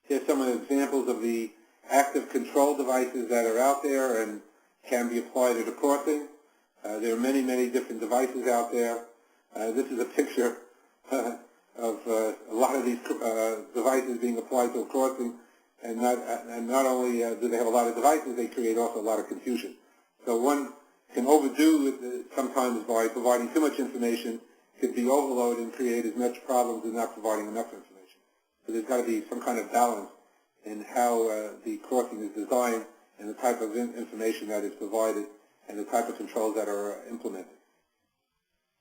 Here's some of the examples of the active control devices that are out there and can be applied at a crossing. There are many, many different devices out there. This is a picture of a lot of these devices being applied to a crossing, and not only do they have a lot of devices, they create also a lot of confusion. So one can overdo it sometimes by providing too much information, could be overloaded and create as much problems as not providing enough information. So there's got to be some kind of balance in how the crossing is designed and the type of information that is provided and the type of controls that are implemented.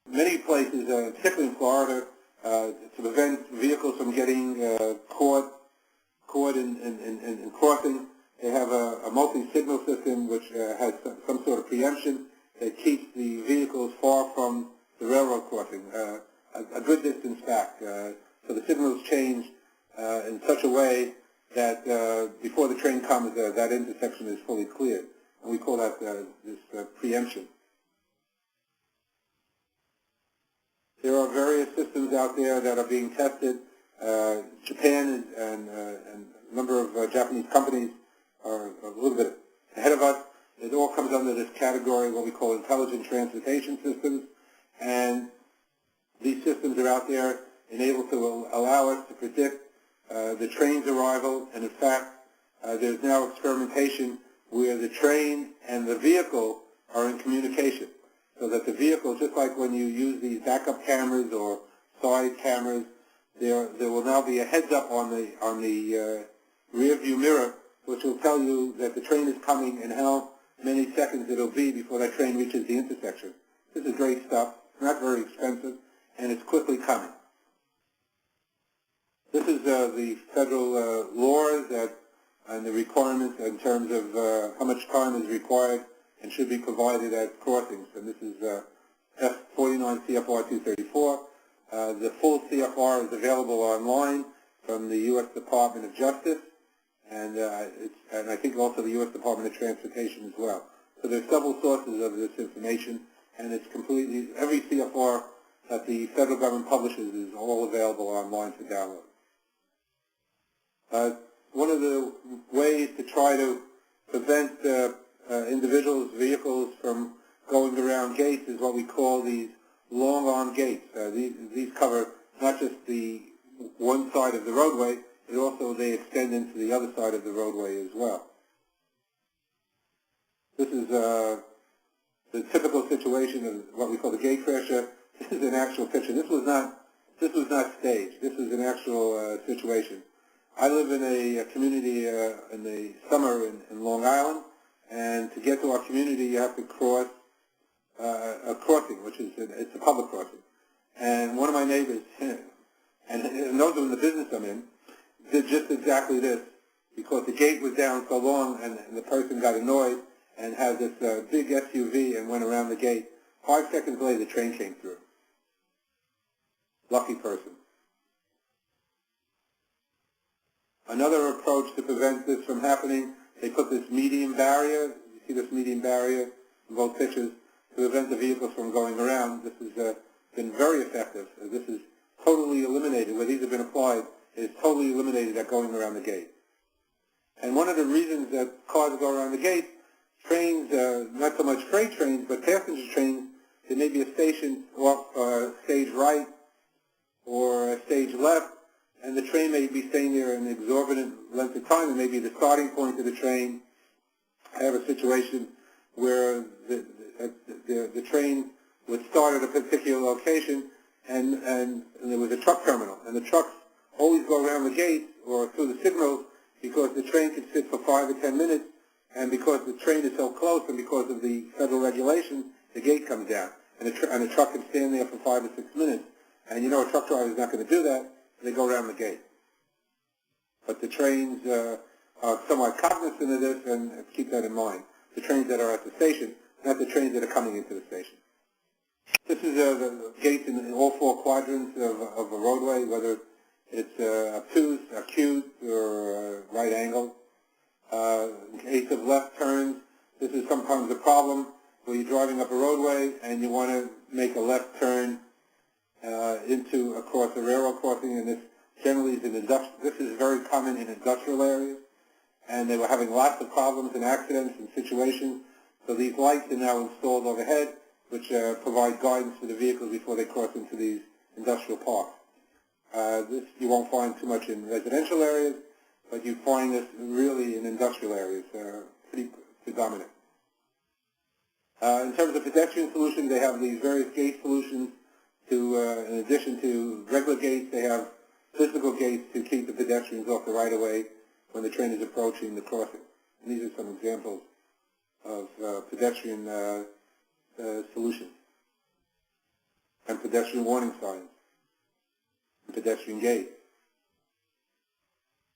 Many places, particularly in Florida, to prevent vehicles from getting caught in crossing, they have a multi-signal system which has some sort of preemption that keeps the vehicles far from the railroad crossing, a good distance back. So the signals change in such a way that before the train comes, that intersection is fully cleared. And we call that this preemption. There are various systems out there that are being tested. Japan and a number of Japanese companies are a little bit ahead of us. It all comes under this category, what we call intelligent transportation systems. And these systems are out there enabled to allow us to predict the train's arrival. And in fact, there's now experimentation where the train and the vehicle are in communication. So that the vehicle, just like when you use these backup cameras or side cameras, there will now be a heads up on the rear view mirror, which will tell you that the train is coming and how many seconds it'll be before that train reaches the intersection. This is great stuff. It's not very expensive, and it's quickly coming. This is the federal laws and the requirements in terms of how much time is required and should be provided at crossings. And this is F49 CFR 234. The full CFR is available online from the U.S. Department of Justice, and I think also the U.S. Department of Transportation as well. So there's several sources of this information, and it's completely, every CFR that the federal government publishes is all available online for download. One of the ways to try to prevent individuals, vehicles from going around gates is what we call these long-arm gates. These cover not just the one side of the roadway, but also they extend into the other side of the roadway as well. This is the typical situation of what we call the gate crasher. This is an actual picture. This was not staged. This is an actual situation. I live in a community in the summer in Long Island, and to get to our community, you have to cross a crossing, which is it's a public crossing. And one of my neighbors, and knows in the business I'm in, did just exactly this because the gate was down so long, and the person got annoyed and had this big SUV and went around the gate. 5 seconds later, the train came through. Lucky person. Another approach to prevent this from happening, they put this median barrier. You see this median barrier in both pictures to prevent the vehicles from going around. This has been very effective. This is totally eliminated. Where these have been applied, it is totally eliminated at going around the gate. And one of the reasons that cars go around the gate, trains, not so much freight trains, but passenger trains, there may be a station off stage right or a stage left, and the train may be staying there an exorbitant length of time. It may be the starting point of the train. I have a situation where the train would start at a particular location, and there was a truck terminal, and the trucks always go around the gate or through the signals because the train can sit for 5 or 10 minutes, and because the train is so close and because of the federal regulations, the gate comes down, and the truck can stand there for 5 or 6 minutes. And you know a truck driver is not going to do that. They go around the gate. But the trains are somewhat cognizant of this, and keep that in mind. The trains that are at the station, not the trains that are coming into the station. This is the gates in all 4 quadrants of a roadway, whether it's obtuse, acute, or right angle. In case of left turns, this is sometimes a problem where you're driving up a roadway and you want to make a left turn across a railroad crossing, and this generally is an industrial. This is very common in industrial areas, and they were having lots of problems and accidents and situations. So these lights are now installed overhead, which provide guidance for the vehicles before they cross into these industrial parks. This you won't find too much in residential areas, but you find this really in industrial areas, pretty predominant. In terms of pedestrian solutions, they have these various gate solutions to, in addition to regular gates, they have physical gates to keep the pedestrians off the right-of-way when the train is approaching the crossing. And these are some examples of pedestrian solutions. And pedestrian warning signs, and pedestrian gates.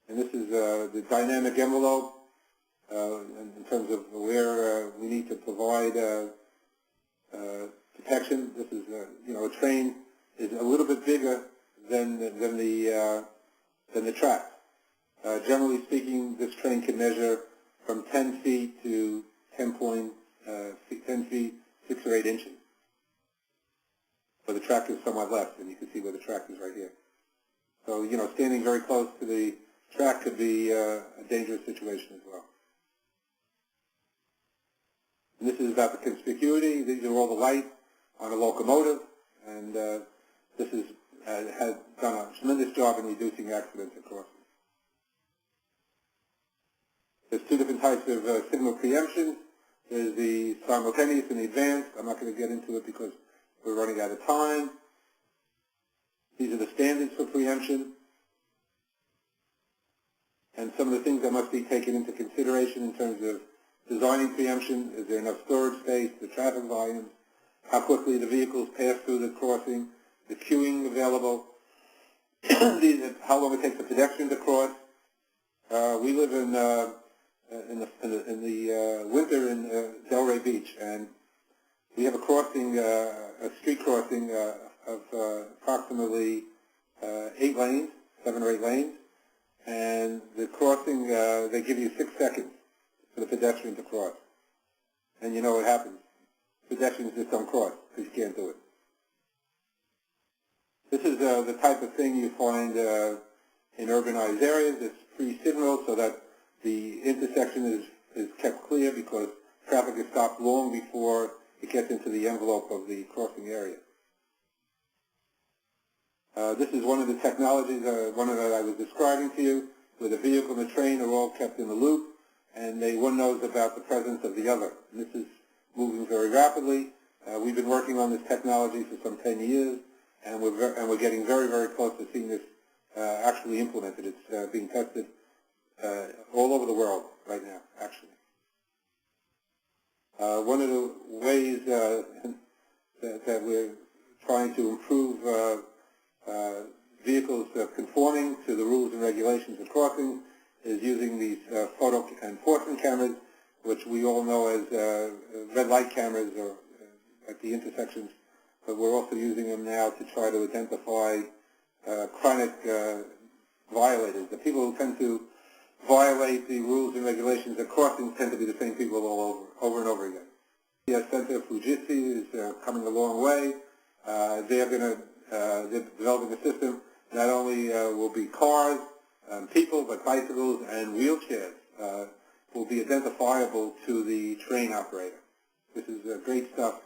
And this is the dynamic envelope in terms of where we need to provide protection. This is, a train is a little bit bigger than the track. Generally speaking, this train can measure from 10 feet to 10 feet, 6 or 8 inches. But the track is somewhat less, and you can see where the track is right here. So, standing very close to the track could be a dangerous situation as well. And this is about the conspicuity. These are all the lights on a locomotive, and this has done a tremendous job in reducing accidents at crossings. There's two different types of signal preemption. There's the simultaneous and the advanced. I'm not going to get into it because we're running out of time. These are the standards for preemption. And some of the things that must be taken into consideration in terms of designing preemption: is there enough storage space, the traffic volumes, how quickly the vehicles pass through the crossing, the queuing available, how long it takes a pedestrian to cross. We live in the winter in Delray Beach, and we have a crossing, a street crossing of approximately 8 lanes, 7 or 8 lanes, and the crossing, they give you 6 seconds for the pedestrian to cross. And you know what happens. Pedestrians just don't cross because you can't do it. This is the type of thing you find in urbanized areas. It's pre-signaled so that the intersection is kept clear because traffic is stopped long before it gets into the envelope of the crossing area. This is one of the technologies, one that I was describing to you, where the vehicle and the train are all kept in the loop, and one knows about the presence of the other. And this is moving very rapidly. We've been working on this technology for some 10 years, and we're getting very, very close to seeing this actually implemented. It's being tested all over the world right now, actually. One of the ways that we're trying to improve vehicles conforming to the rules and regulations of crossing is using these photo enforcement cameras, which we all know as red light cameras or at the intersections, but we're also using them now to try to identify chronic violators. The people who tend to violate the rules and regulations at crossings tend to be the same people all over and over again. The Center Fujitsu is coming a long way. They're developing a system. Not only will be cars, people, but bicycles and wheelchairs will be identifiable to the train operator. This is great stuff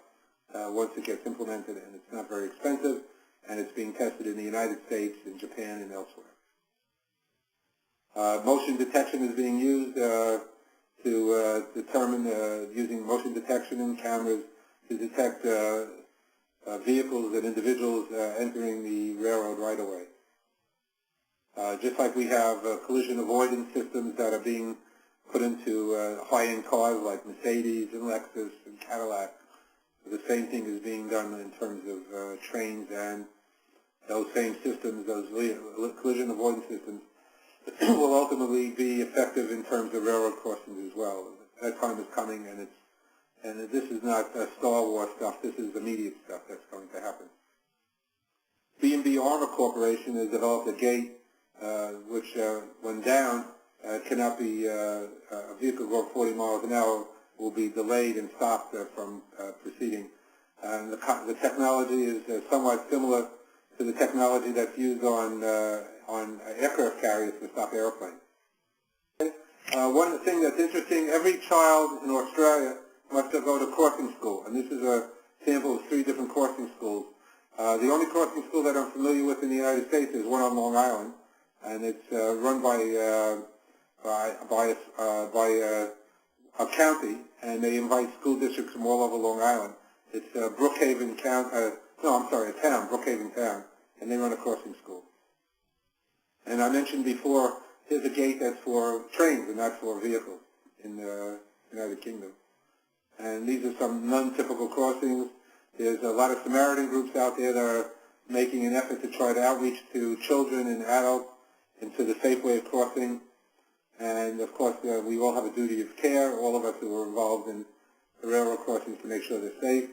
once it gets implemented, and it's not very expensive, and it's being tested in the United States, in Japan, and elsewhere. Motion detection is being used to determine, using motion detection in cameras to detect vehicles and individuals entering the railroad right-of-way. Just like we have collision avoidance systems that are being put into high-end cars like Mercedes and Lexus and Cadillac, the same thing is being done in terms of trains, and those same systems, those collision avoidance systems, will ultimately be effective in terms of railroad crossings as well. That time is coming, and this is not Star Wars stuff. This is immediate stuff that's going to happen. B&B Armor Corporation has developed a gate which, when down, cannot be a vehicle going 40 miles an hour will be delayed and stopped from proceeding. The technology is somewhat similar to the technology that's used on on aircraft carriers to stop airplanes. One thing that's interesting, every child in Australia must go to coursing school, and this is a sample of 3 different coursing schools. The only coursing school that I'm familiar with in the United States is one on Long Island, and it's run by a county, and they invite school districts from all over Long Island. It's Brookhaven County, a town, Brookhaven Town, and they run a crossing school. And I mentioned before, there's a gate that's for trains and not for vehicles in the United Kingdom. And these are some non-typical crossings. There's a lot of Samaritan groups out there that are making an effort to try to outreach to children and adults into the safe way of crossing. And of course, we all have a duty of care, all of us who are involved in the railroad crossings, to make sure they're safe.